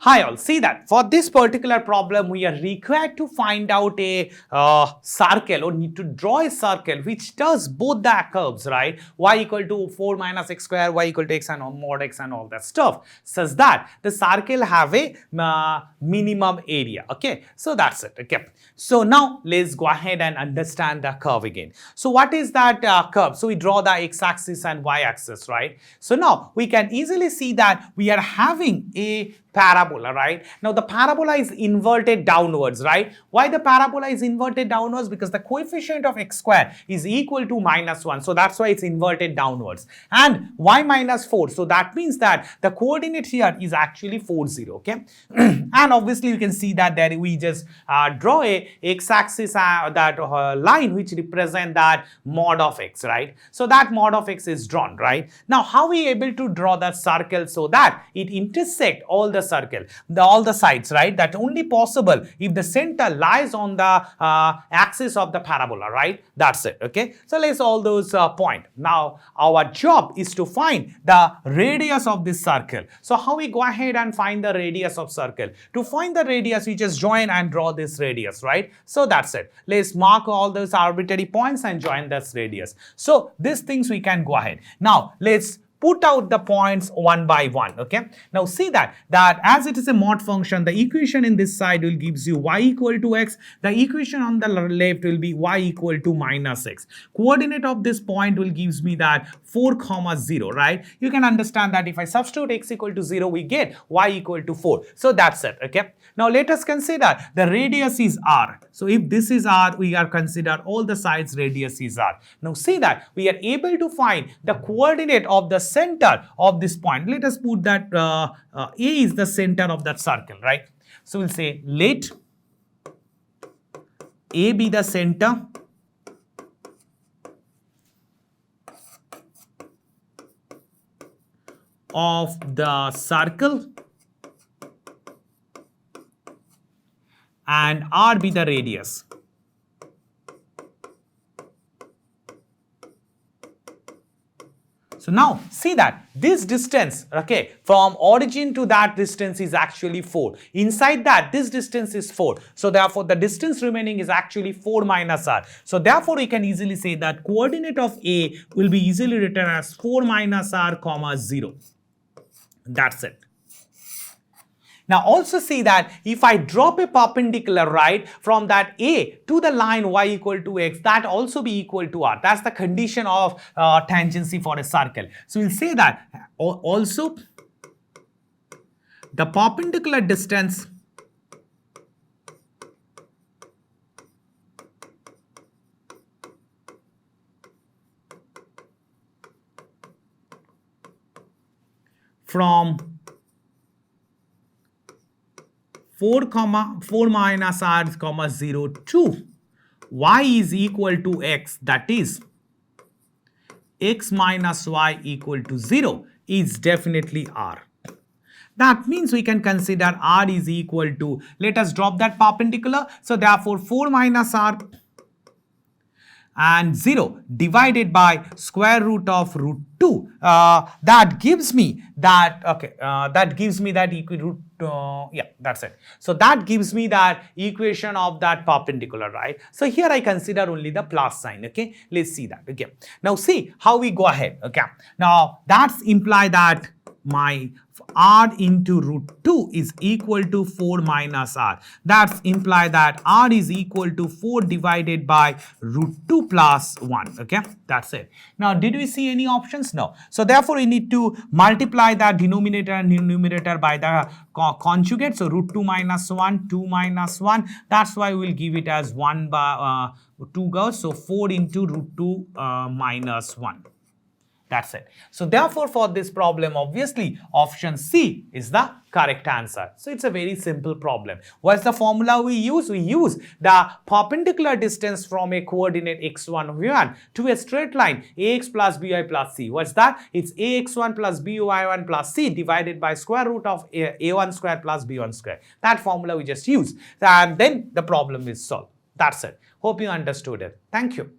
Hi all, see that for this particular problem we are required to find out a circle, or need to draw a circle which does both the curves, right? Y equal to 4 minus x square, y equal to x and mod x and all that stuff, such that the circle have a minimum area. Okay, so that's it. Okay, so now let's go ahead and understand the curve again. So what is that curve? So we draw the x-axis and y-axis, right? So now we can easily see that we are having a parabola, right? Now the parabola is inverted downwards, right? Why the parabola is inverted downwards? Because the coefficient of x square is equal to -1, so that's why it's inverted downwards, and y minus 4, so that means that the coordinate here is actually 4, 0. Okay, and obviously you can see that there we just draw a x-axis, that line which represent that mod of x, right? So that mod of x is drawn, right? Now how we able to draw that circle so that it intersect all the circle, all the sides, right? That only possible if the center lies on the axis of the parabola, right? That's it. Okay, so let's all those point. Now our job is to find the radius of this circle. So how we go ahead and find the radius of circle? To find the radius, we just join and draw this radius, right? So that's it. Let's mark all those arbitrary points and join this radius. So these things we can go ahead. Now let's put out the points one by one. Okay, now see that as it is a mod function, the equation in this side will gives you y equal to x, the equation on the left will be y equal to minus x. Coordinate of this point will gives me that 4, 0, right? You can understand that if I substitute x equal to 0, we get y equal to 4. So that's it. Okay, now let us consider the radius is r. So if this is r, we are consider all the sides radius is r. Now see that we are able to find the coordinate of the center of this point. Let us put that A is the center of that circle, right? So we'll say let A be the center of the circle and R be the radius. So now see that this distance, okay, from origin to that distance is actually 4. Inside that, this distance is 4. So therefore the distance remaining is actually 4 minus r. So therefore we can easily say that coordinate of A will be easily written as 4 minus r, 0. That's it. Now also see that if I drop a perpendicular, right, from that A to the line y equal to x, that also be equal to r. That's the condition of tangency for a circle. So we'll say that also the perpendicular distance from 4 minus r, 0 to y is equal to x, that is x minus y equal to 0 is definitely r. That means we can consider r is equal to, let us drop that perpendicular. So therefore 4 minus r and 0 divided by square root of root 2, that gives me that, okay, that gives me that root, yeah, that's it. So that gives me that equation of that perpendicular, right? So here I consider only the plus sign. Okay, let's see that. Okay, now see how we go ahead. Okay, now that's imply that my r into root 2 is equal to 4 minus r. That's imply that r is equal to 4 divided by root 2 plus 1. Okay, that's it. Now did we see any options? No. So therefore we need to multiply the denominator and numerator by the conjugate. So root 2 minus 1, 2 minus 1. That's why we will give it as 1 by 2 goes. So 4 into root 2 minus 1. That's it. So therefore for this problem, obviously option C is the correct answer. So it's a very simple problem. What's the formula we use? We use the perpendicular distance from a coordinate x1, y1 to a straight line ax plus by plus c. What's that? It's ax1 plus by1 plus c divided by square root of a1 square plus b1 square. That formula we just use, and then the problem is solved. That's it. Hope you understood it. Thank you.